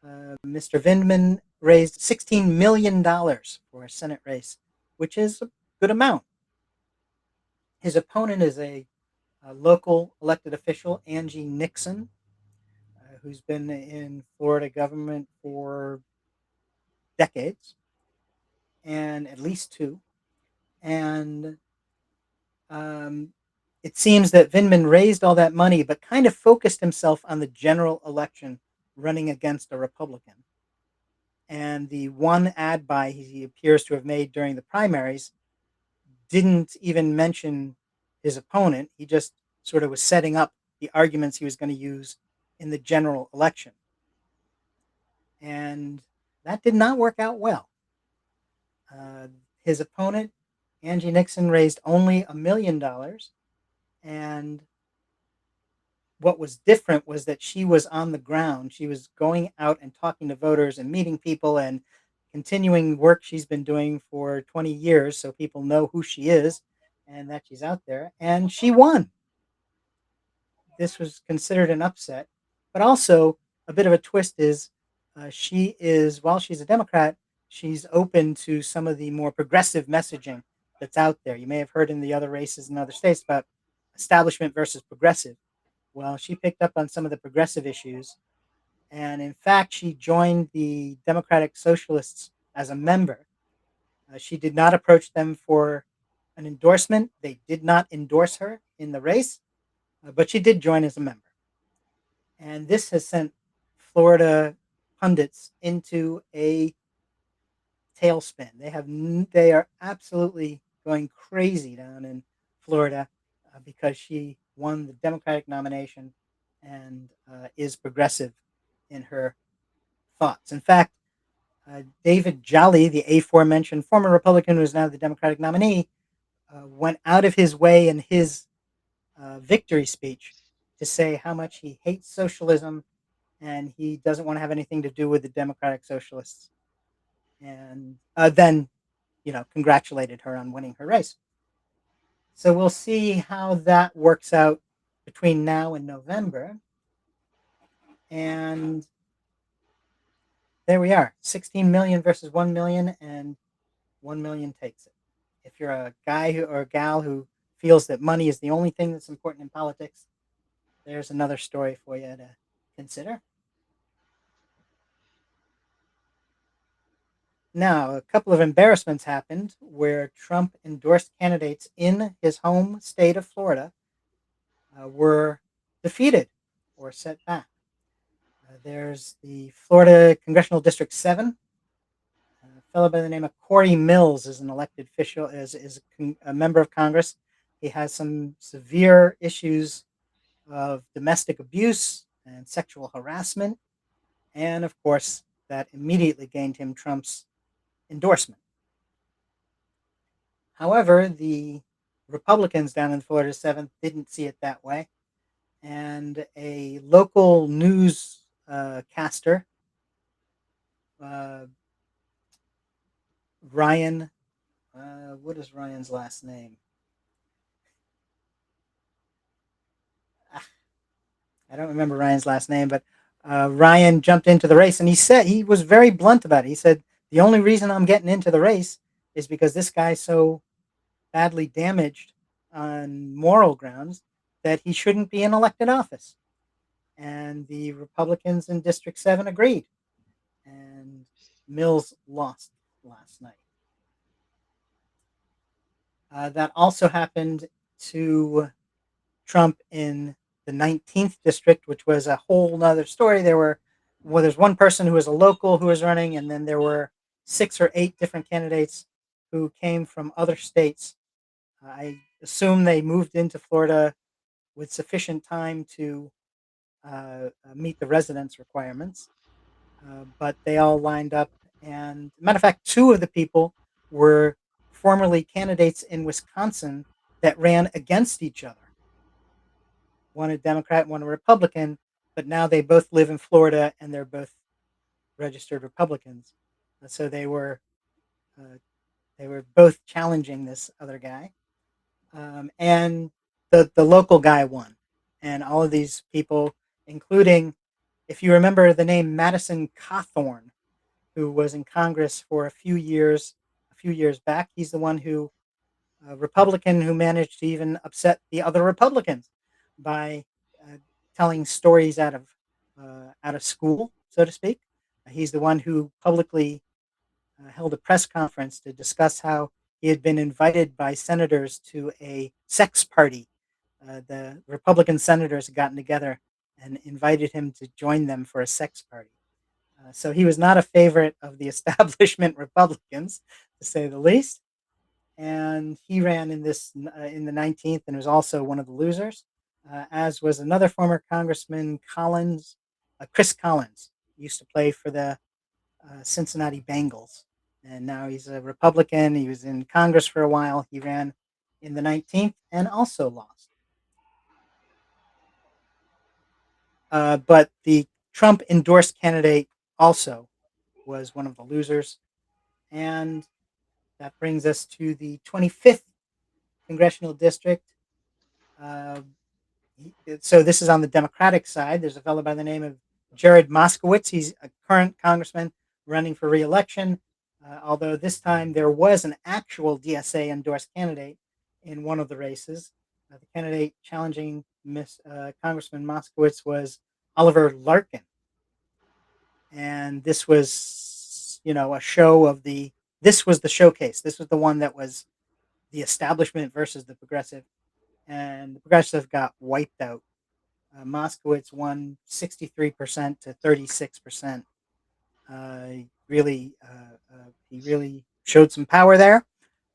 Mr. Vindman raised $16 million for a Senate race, which is a good amount. His opponent is a local elected official, Angie Nixon, who's been in Florida government for decades, and at least two. And it seems that Vindman raised all that money, but kind of focused himself on the general election running against a Republican. And the one ad buy he appears to have made during the primaries didn't even mention his opponent. He just sort of was setting up the arguments he was going to use in the general election. And that did not work out well. His opponent, Angie Nixon, raised only $1 million. And what was different was that she was on the ground. She was going out and talking to voters and meeting people and continuing work she's been doing for 20 years so people know who she is and that she's out there. And she won. This was considered an upset. But also, a bit of a twist is while she's a Democrat, she's open to some of the more progressive messaging that's out there. You may have heard in the other races in other states about establishment versus progressive. Well, she picked up on some of the progressive issues. And in fact, she joined the Democratic Socialists as a member. She did not approach them for an endorsement. They did not endorse her in the race, but she did join as a member. And this has sent Florida pundits into a tailspin. They are absolutely going crazy down in Florida because she won the Democratic nomination and is progressive in her thoughts. In fact, David Jolly, the aforementioned former Republican who is now the Democratic nominee, went out of his way in his victory speech to say how much he hates socialism and he doesn't want to have anything to do with the Democratic Socialists. And then, congratulated her on winning her race. So we'll see how that works out between now and November. And there we are, 16 million versus 1 million, and 1 million takes it. If you're a guy or a gal who feels that money is the only thing that's important in politics, there's another story for you to consider. Now, a couple of embarrassments happened where Trump endorsed candidates in his home state of Florida were defeated or set back. There's the Florida Congressional District 7. A fellow by the name of Corey Mills is an elected official, is a member of Congress. He has some severe issues of domestic abuse and sexual harassment. And of course, that immediately gained him Trump's endorsement. However, the Republicans down in Florida 7th didn't see it that way. And a local news caster, Ryan, what is Ryan's last name? I don't remember Ryan's last name, but Ryan jumped into the race and he was very blunt about it. He said, The only reason I'm getting into the race is because this guy's so badly damaged on moral grounds that he shouldn't be in elected office. And the Republicans in District 7 agreed. And Mills lost last night. That also happened to Trump in the 19th district, which was a whole nother story. There's one person who was a local who was running, and then there were 6 or 8 different candidates who came from other states. I assume they moved into Florida with sufficient time to meet the residence requirements, but they all lined up. And matter of fact, 2 of the people were formerly candidates in Wisconsin that ran against each other, one a Democrat, one a Republican, but now they both live in Florida and they're both registered Republicans. So uh, they were both challenging this other guy, and the local guy won, and all of these people, including, if you remember the name Madison Cawthorn, who was in Congress for a few years back. He's the one who a Republican who managed to even upset the other Republicans by uh, telling stories out of school, so to speak. He's the one who publicly held a press conference to discuss how he had been invited by senators to a sex party. The Republican senators had gotten together and invited him to join them for a sex party. So he was not a favorite of the establishment Republicans, to say the least. And he ran in the 19th and was also one of the losers, as was another former Congressman Chris Collins. He used to play for the Cincinnati Bengals, and now he's a Republican. He was in Congress for a while. He ran in the 19th and also lost. But the Trump endorsed candidate also was one of the losers. And that brings us to the 25th congressional district. Uh, so this is on the Democratic side. There's a fellow by the name of Jared Moskowitz. He's a current congressman running for re-election, although this time there was an actual DSA endorsed candidate in one of the races. The candidate challenging Congressman Moskowitz was Oliver Larkin. And this was, a show of this was the showcase. This was the one that was the establishment versus the progressive. And the progressive got wiped out. Moskowitz won 63% to 36%. He really showed some power there,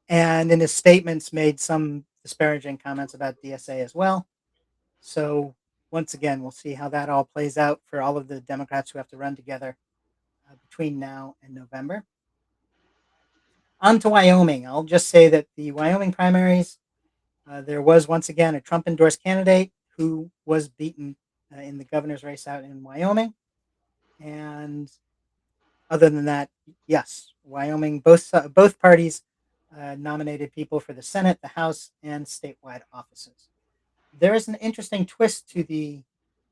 and in his statements made some disparaging comments about DSA as well. So once again, we'll see how that all plays out for all of the Democrats who have to run together between now and November. On to Wyoming. I'll just say that the Wyoming primaries, there was once again a Trump endorsed candidate who was beaten in the governor's race out in Wyoming. And other than that, yes, Wyoming, both parties nominated people for the Senate, the House, and statewide offices. There is an interesting twist to the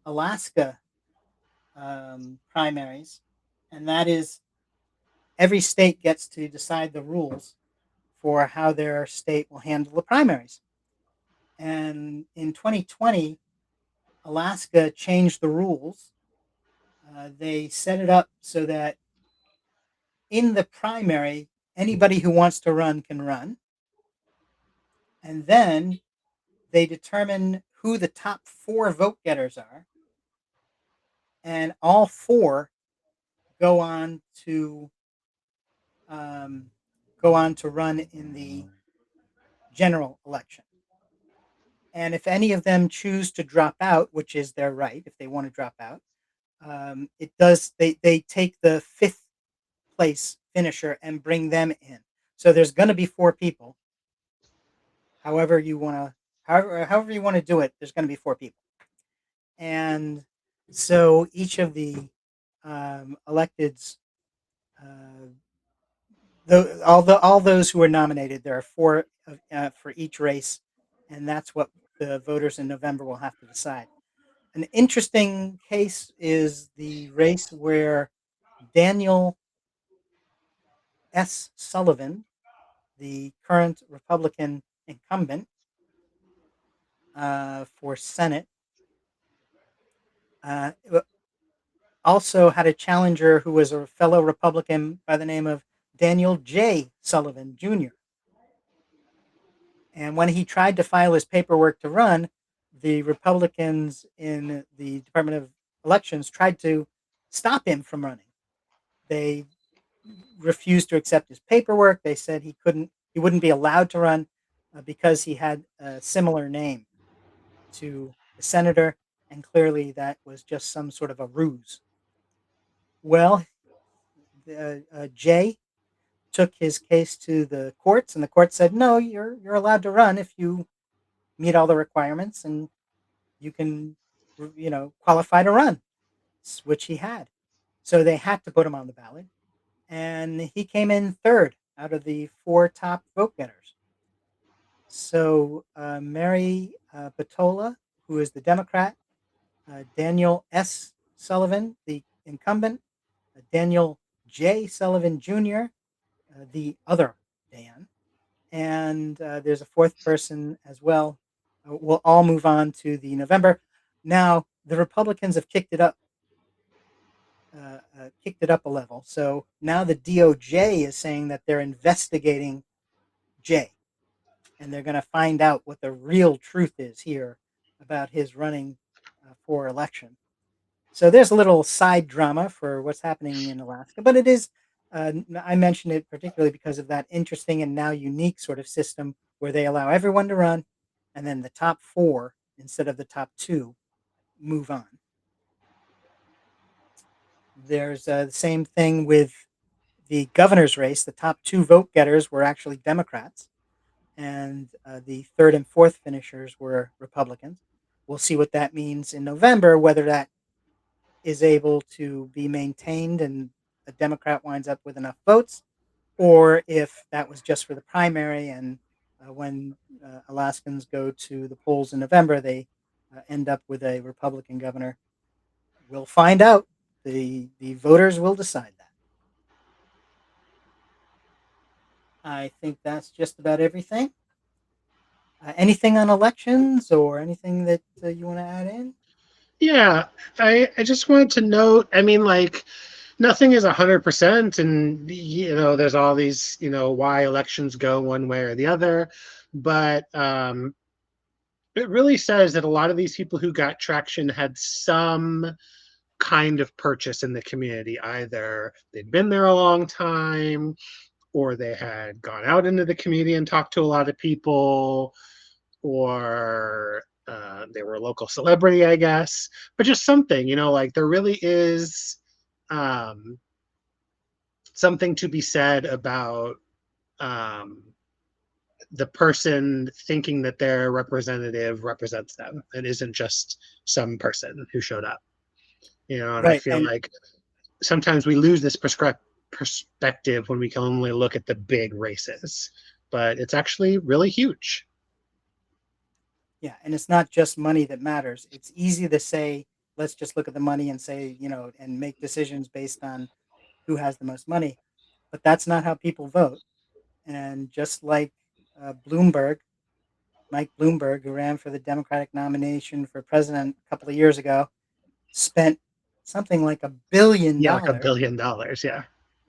Alaska primaries, and that is every state gets to decide the rules for how their state will handle the primaries. And in 2020, Alaska changed the rules. They set it up so that in the primary, anybody who wants to run can run. And then they determine who the top 4 vote getters are. And all 4 go on to run in the general election. And if any of them choose to drop out, which is their right, if they want to drop out, it does. They take the 5th place finisher and bring them in. So there's going to be 4 people. However you want to do it, there's going to be 4 people. And so each of the electeds, all those who are nominated, there are 4 for each race, and that's what the voters in November will have to decide. An interesting case is the race where Daniel S. Sullivan, the current Republican incumbent for Senate, uh, also had a challenger who was a fellow Republican by the name of Daniel J. Sullivan Jr. And when he tried to file his paperwork to run, the Republicans in the Department of Elections tried to stop him from running. They refused to accept his paperwork. They said he wouldn't be allowed to run because he had a similar name to the senator, and clearly that was just some sort of a ruse. Well, Jay took his case to the courts, and the court said, "No, you're allowed to run if you meet all the requirements, and you can, qualify to run," which he had. So they had to put him on the ballot, and he came in third out of the four top vote getters. So Mary Batola, who is the Democrat, Daniel S. Sullivan, the incumbent, Daniel J. Sullivan Jr., the other Dan, and there's a fourth person as well. We'll all move on to the November. Now the Republicans have kicked it up a level. So now the DOJ is saying that they're investigating Jay, and they're going to find out what the real truth is here about his running for election. So there's a little side drama for what's happening in Alaska, but it is. I mentioned it particularly because of that interesting and now unique sort of system where they allow everyone to run, and then the top four instead of the top two move on. There's the same thing with the governor's race. The top two vote getters were actually Democrats, and the third and fourth finishers were Republicans. We'll see what that means in November, whether that is able to be maintained and a Democrat winds up with enough votes, or if that was just for the primary and when Alaskans go to the polls in November, they end up with a Republican governor. We'll find out. The voters will decide that. I think that's just about everything. Anything on elections or anything that you want to add in? Yeah, I just wanted to note, I mean, like, nothing is 100%, and, there's all these, why elections go one way or the other, but it really says that a lot of these people who got traction had some kind of purchase in the community. Either they'd been there a long time, or they had gone out into the community and talked to a lot of people, or they were a local celebrity, I guess. But just something, like there really is something to be said about the person thinking that their representative represents them and isn't just some person who showed up. And I Right. feel And like sometimes we lose this perspective when we can only look at the big races, but it's actually really huge. yeah, and it's not just money that matters. It's easy to say, let's just look at the money and say, and make decisions based on who has the most money. But that's not how people vote. And just like Mike Bloomberg, who ran for the Democratic nomination for president a couple of years ago, spent something like $1 billion, Yeah, like $1 billion. Yeah.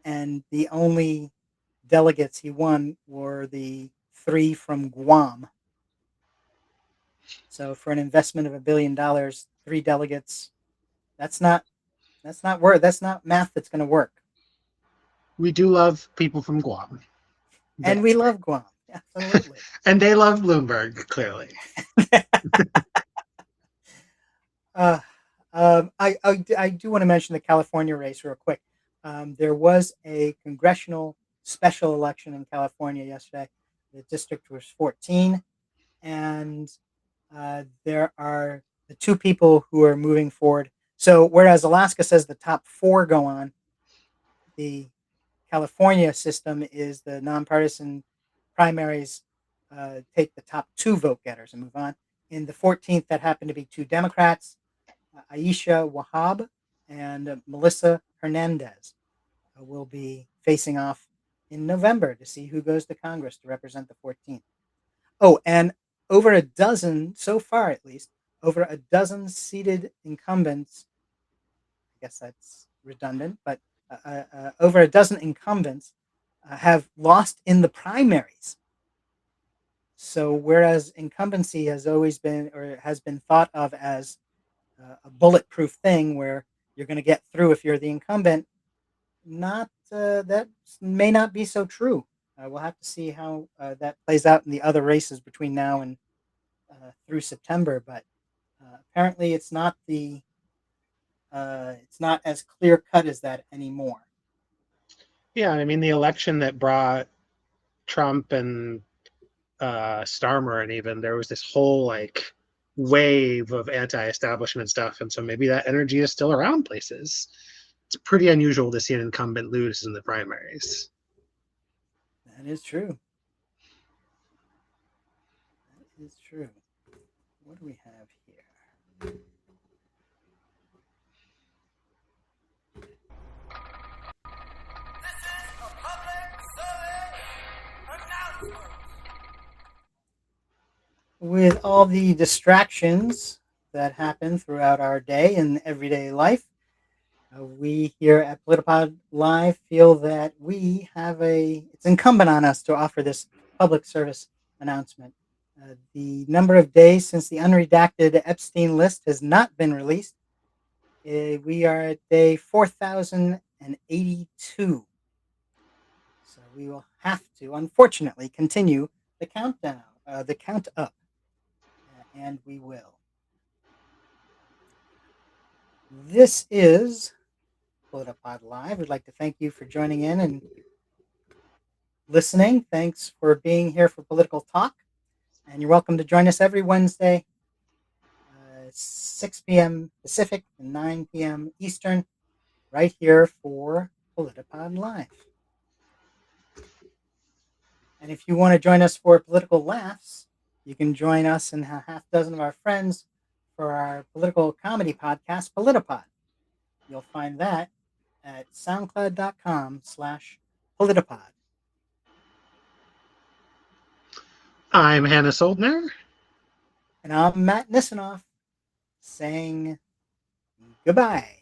and the only delegates he won were the three from Guam. So for an investment of $1 billion, three delegates, that's not that's not math that's going to work. We do love people from Guam. And we love Guam, absolutely. And they love Bloomberg, clearly. I do want to mention the California race real quick. There was a congressional special election in California yesterday. The district was 14, and there are the two people who are moving forward. So whereas Alaska says the top four go on, the California system is the nonpartisan primaries take the top two vote getters and move on. In the 14th, that happened to be two Democrats, Aisha Wahab and Melissa Hernandez will be facing off in November to see who goes to Congress to represent the 14th. Oh, and over a dozen, so far at least, over a dozen seated incumbents, I guess that's redundant, but over a dozen incumbents have lost in the primaries. So whereas incumbency has always been or has been thought of as a bulletproof thing where you're going to get through if you're the incumbent, not that may not be so true. We'll have to see how that plays out in the other races between now and through September. But apparently, it's not as clear cut as that anymore. Yeah, I mean, the election that brought Trump and Starmer, and even there was this whole like wave of anti-establishment stuff, and so maybe that energy is still around places. It's pretty unusual to see an incumbent lose in the primaries. That is true. That is true. What do we have here? With all the distractions that happen throughout our day and everyday life, we here at PolitiPod Live feel that it's incumbent on us to offer this public service announcement. The number of days since the unredacted Epstein list has not been released. We are at day 4,082. So we will have to, unfortunately, continue the countdown, the count up, and we will. This is PolitiPod Live. We'd like to thank you for joining in and listening. Thanks for being here for Political Talk. And you're welcome to join us every Wednesday, 6 p.m. Pacific and 9 p.m. Eastern, right here for PolitiPod Live. And if you want to join us for Political Laughs, you can join us and a half dozen of our friends for our political comedy podcast, PolitiPod. You'll find that at soundcloud.com/PolitiPod. I'm Hannah Soldner. And I'm Matt Nisanoff saying goodbye.